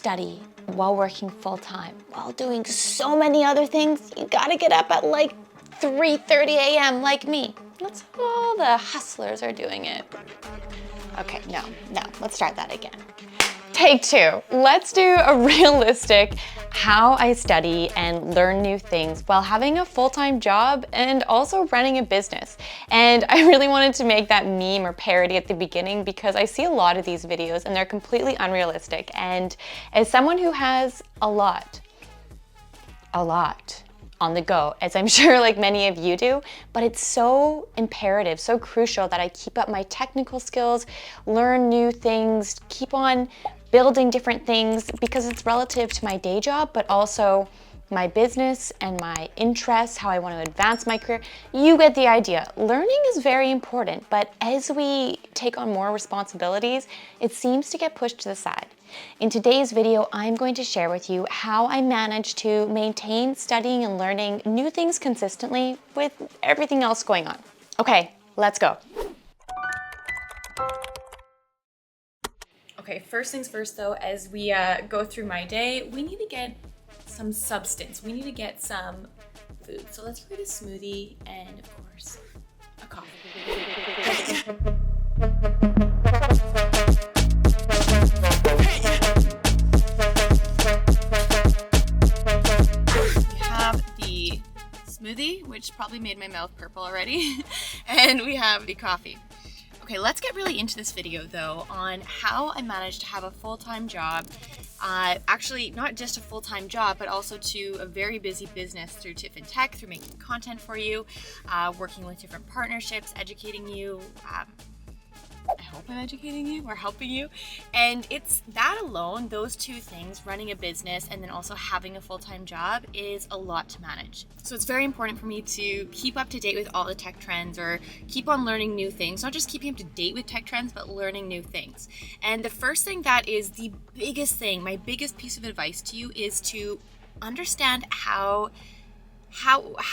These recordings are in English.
study while working full-time, while doing so many other things, you gotta get up at like 3:30 a.m. like me. That's how all the hustlers are doing it. Okay, no, let's start that again. Take two. Let's do a realistic how I study and learn new things while having a full-time job and also running a business. And I really wanted to make that meme or parody at the beginning because I see a lot of these videos and they're completely unrealistic. And as someone who has a lot on the go, as I'm sure like many of you do, but it's so imperative, so crucial that I keep up my technical skills, learn new things, keep on building different things because it's relative to my day job, but also my business and my interests, how I want to advance my career. You get the idea. Learning is very important, but as we take on more responsibilities, it seems to get pushed to the side. In today's video, I'm going to share with you how I managed to maintain studying and learning new things consistently with everything else going on. Okay, let's go. Okay, first things first though, as we go through my day, we need to get some substance. We need to get some food. So let's create a smoothie and of course, a coffee. We have the smoothie, which probably made my mouth purple already, and we have the coffee. Okay, let's get really into this video though on how I managed to have a full-time job. Actually, not just a full-time job, but also to a very busy business through tiffintech, through making content for you, working with different partnerships, educating you. I hope I'm educating you or helping you. And it's that alone, those two things, running a business and then also having a full-time job, is a lot to manage. So it's very important for me to keep up to date with all the tech trends or keep on learning new things, not just keeping up to date with tech trends, but learning new things. And the first thing that is the biggest thing, my biggest piece of advice to you, is to understand how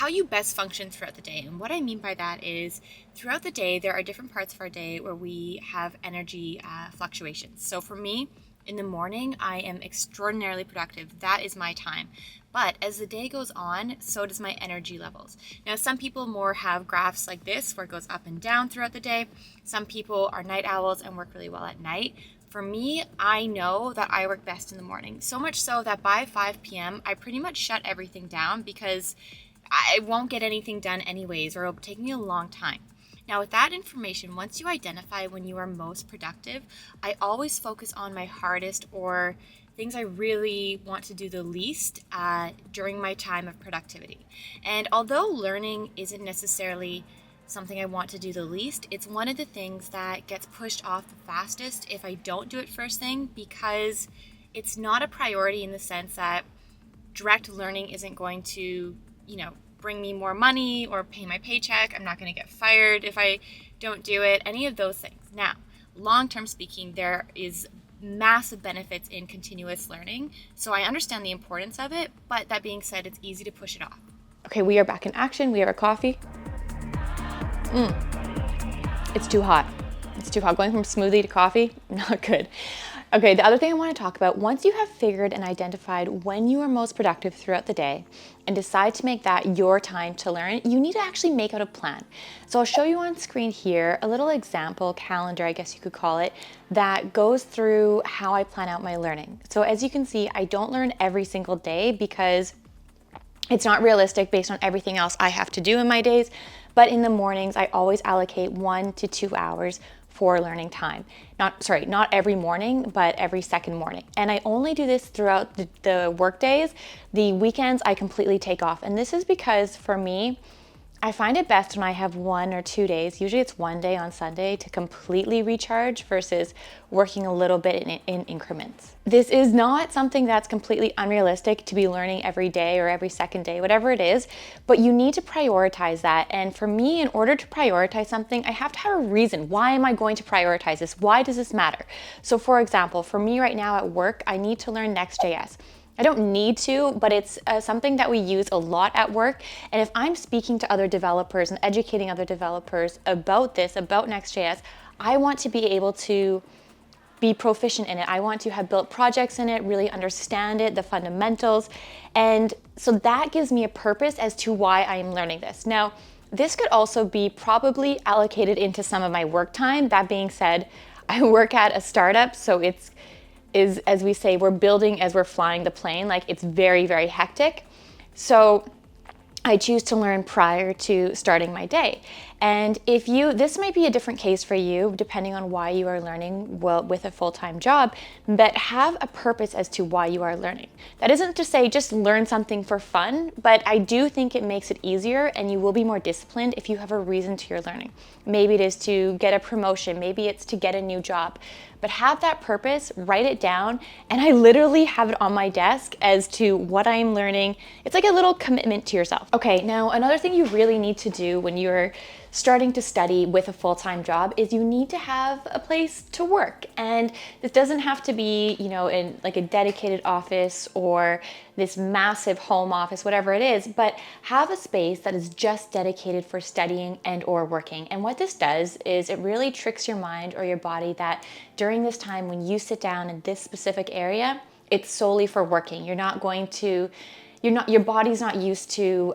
you best function throughout the day. And what I mean by that is throughout the day, there are different parts of our day where we have energy fluctuations. So for me, in the morning, I am extraordinarily productive. That is my time. But as the day goes on, so does my energy levels. Now, some people more have graphs like this where it goes up and down throughout the day. Some people are night owls and work really well at night. For me, I know that I work best in the morning. So much so that by 5 p.m., I pretty much shut everything down because I won't get anything done anyways, or it'll take me a long time. Now, with that information, once you identify when you are most productive, I always focus on my hardest or things I really want to do the least during my time of productivity. And although learning isn't necessarily something I want to do the least, it's one of the things that gets pushed off the fastest if I don't do it first thing, because it's not a priority in the sense that direct learning isn't going to, bring me more money or pay my paycheck. I'm not going to get fired if I don't do it, any of those things. Now, long-term speaking, there is massive benefits in continuous learning. So I understand the importance of it, but that being said, it's easy to push it off. Okay, we are back in action. We have our coffee. It's too hot. It's too hot. Going from smoothie to coffee, not good. Okay, the other thing I want to talk about, once you have figured and identified when you are most productive throughout the day and decide to make that your time to learn, you need to actually make out a plan. So I'll show you on screen here a little example calendar, I guess you could call it, that goes through how I plan out my learning. So as you can see, I don't learn every single day because it's not realistic based on everything else I have to do in my days. But in the mornings, I always allocate 1 to 2 hours for learning time. Not every morning, but every second morning. And I only do this throughout the work days. The weekends, I completely take off. And this is because for me, I find it best when I have 1 or 2 days, usually it's 1 day on Sunday, to completely recharge versus working a little bit in increments. This is not something that's completely unrealistic to be learning every day or every second day, whatever it is, but you need to prioritize that. And for me, in order to prioritize something, I have to have a reason. Why am I going to prioritize this? Why does this matter? So for example, for me right now at work, I need to learn Next.js. I don't need to, but it's something that we use a lot at work. And if I'm speaking to other developers and educating other developers about this, about Next.js, I want to be able to be proficient in it. I want to have built projects in it, really understand it, the fundamentals. And so that gives me a purpose as to why I am learning this. Now, this could also be probably allocated into some of my work time. That being said, I work at a startup, so as we say, we're building as we're flying the plane. Like, it's very, very hectic. So I choose to learn prior to starting my day. And this might be a different case for you, depending on why you are learning with a full-time job, but have a purpose as to why you are learning. That isn't to say just learn something for fun, but I do think it makes it easier and you will be more disciplined if you have a reason to your learning. Maybe it is to get a promotion, maybe it's to get a new job, but have that purpose, write it down, and I literally have it on my desk as to what I'm learning. It's like a little commitment to yourself. Okay, now another thing you really need to do when you're starting to study with a full-time job is you need to have a place to work. And this doesn't have to be, in like a dedicated office or this massive home office, whatever it is, but have a space that is just dedicated for studying and or working. And what this does is it really tricks your mind or your body that during this time when you sit down in this specific area, it's solely for working. Your body's not used to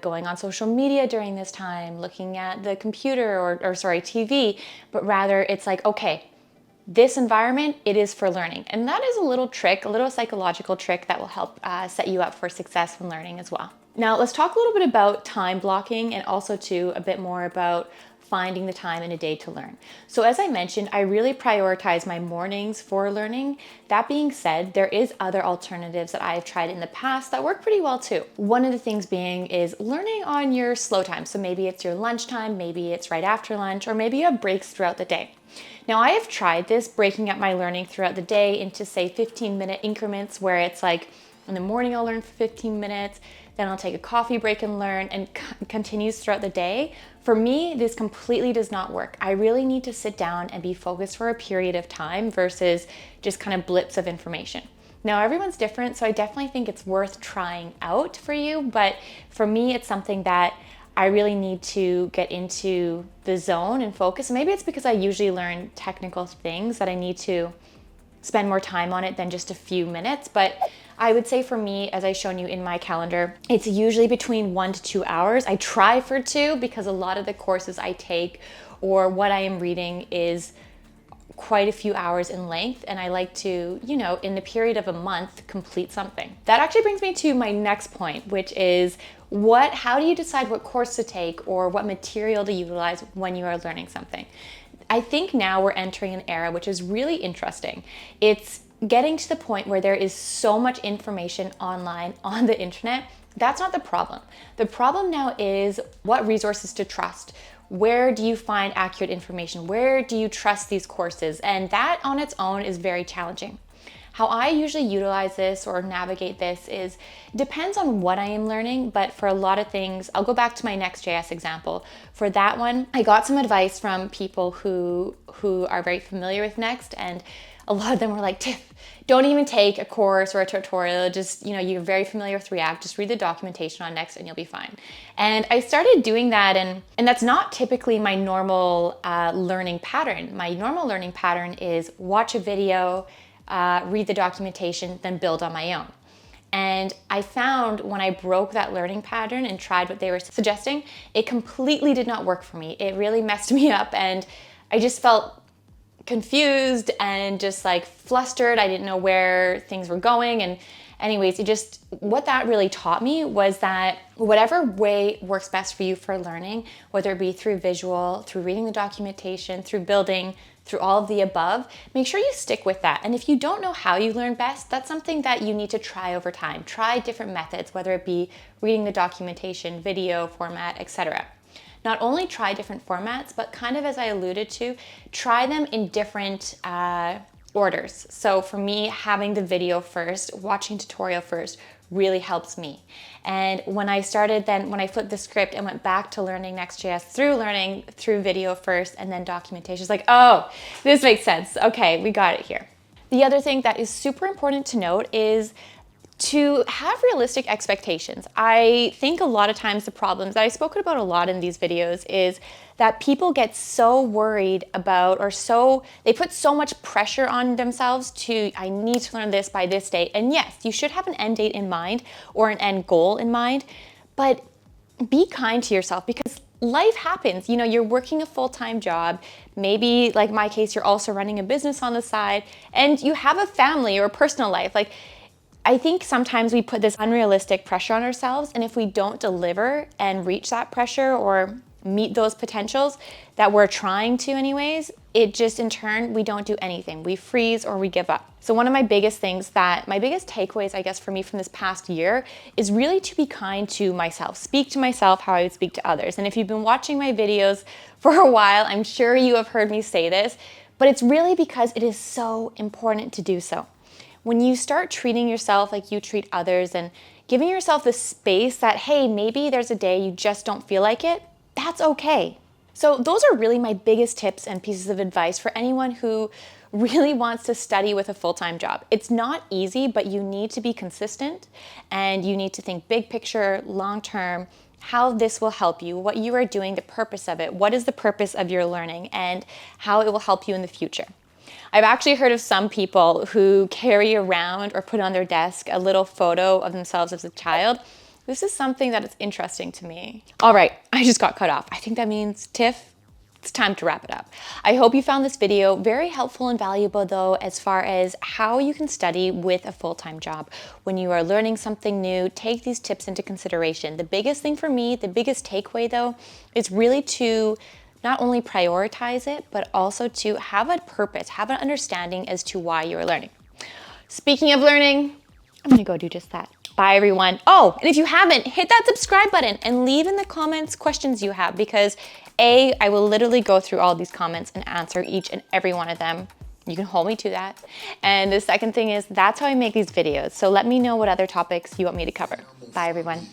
going on social media during this time, looking at the computer or TV, but rather it's like, okay, this environment, it is for learning. And that is a little psychological trick that will help set you up for success when learning as well. Now let's talk a little bit about time blocking and also too a bit more about finding the time in a day to learn. So as I mentioned, I really prioritize my mornings for learning. That being said, there is other alternatives that I've tried in the past that work pretty well too. One of the things being is learning on your slow time. So maybe it's your lunchtime, maybe it's right after lunch, or maybe you have breaks throughout the day. Now I have tried this, breaking up my learning throughout the day into say 15-minute increments where it's like in the morning I'll learn for 15 minutes, then I'll take a coffee break and learn, and continues throughout the day. For me, this completely does not work. I really need to sit down and be focused for a period of time versus just kind of blips of information. Now, everyone's different, so I definitely think it's worth trying out for you, but for me, it's something that I really need to get into the zone and focus. Maybe it's because I usually learn technical things that I need to spend more time on it than just a few minutes, but I would say for me, as I've shown you in my calendar, it's usually between 1 to 2 hours. I try for 2 because a lot of the courses I take or what I am reading is quite a few hours in length, and I like to, in the period of a month, complete something. That actually brings me to my next point, which is how do you decide what course to take or what material to utilize when you are learning something? I think now we're entering an era which is really interesting. It's getting to the point where there is so much information online on the internet. That's not the problem. The problem now is what resources to trust. Where do you find accurate information? Where do you trust these courses? And that on its own is very challenging. How I usually utilize this or navigate this depends on what I am learning, but for a lot of things, I'll go back to my Next.js example. For that one, I got some advice from people who are very familiar with Next, and a lot of them were like, Tiff, don't even take a course or a tutorial. Just, you're very familiar with React. Just read the documentation on Next and you'll be fine. And I started doing that, and that's not typically my normal learning pattern. My normal learning pattern is watch a video, read the documentation, then build on my own. And I found when I broke that learning pattern and tried what they were suggesting, it completely did not work for me. It really messed me up, and I just felt confused and just like flustered. I didn't know where things were going. And anyways, what that really taught me was that whatever way works best for you for learning, whether it be through visual, through reading the documentation, through building, through all of the above, make sure you stick with that. And if you don't know how you learn best, that's something that you need to try over time. Try different methods, whether it be reading the documentation, video format, etc. Not only try different formats, but kind of as I alluded to, try them in different orders. So for me, having the video first, watching tutorial first, really helps me. And when I flipped the script and went back to learning Next.js learning through video first and then documentation, it's like, oh, this makes sense. Okay, we got it here. The other thing that is super important to note is To have realistic expectations. I think a lot of times the problems that I've spoken about a lot in these videos is that people get so worried about, or they put so much pressure on themselves to, I need to learn this by this date. And yes, you should have an end date in mind or an end goal in mind, but be kind to yourself, because life happens. You know, you're working a full-time job. Maybe, like my case, you're also running a business on the side, and you have a family or a personal life. Like, I think sometimes we put this unrealistic pressure on ourselves, and if we don't deliver and reach that pressure or meet those potentials that we're trying to anyways, it just, in turn, we don't do anything. We freeze or we give up. So one of my biggest takeaways, I guess, for me from this past year is really to be kind to myself. Speak to myself how I would speak to others. And if you've been watching my videos for a while, I'm sure you have heard me say this, but it's really because it is so important to do so. When you start treating yourself like you treat others and giving yourself the space that, hey, maybe there's a day you just don't feel like it, that's okay. So those are really my biggest tips and pieces of advice for anyone who really wants to study with a full-time job. It's not easy, but you need to be consistent and you need to think big picture, long-term, how this will help you, what you are doing, the purpose of it, what is the purpose of your learning, and how it will help you in the future. I've actually heard of some people who carry around or put on their desk a little photo of themselves as a child. This is something that is interesting to me. All right, I just got cut off. I think that means, Tiff, it's time to wrap it up. I hope you found this video very helpful and valuable, though, as far as how you can study with a full-time job. When you are learning something new, take these tips into consideration. The biggest thing for me, the biggest takeaway, though, is really to not only prioritize it, but also to have a purpose, have an understanding as to why you're learning. Speaking of learning, I'm gonna go do just that. Bye, everyone. Oh, and if you haven't, hit that subscribe button and leave in the comments questions you have, because I will literally go through all these comments and answer each and every one of them. You can hold me to that. And the second thing is, that's how I make these videos. So let me know what other topics you want me to cover. Bye, everyone.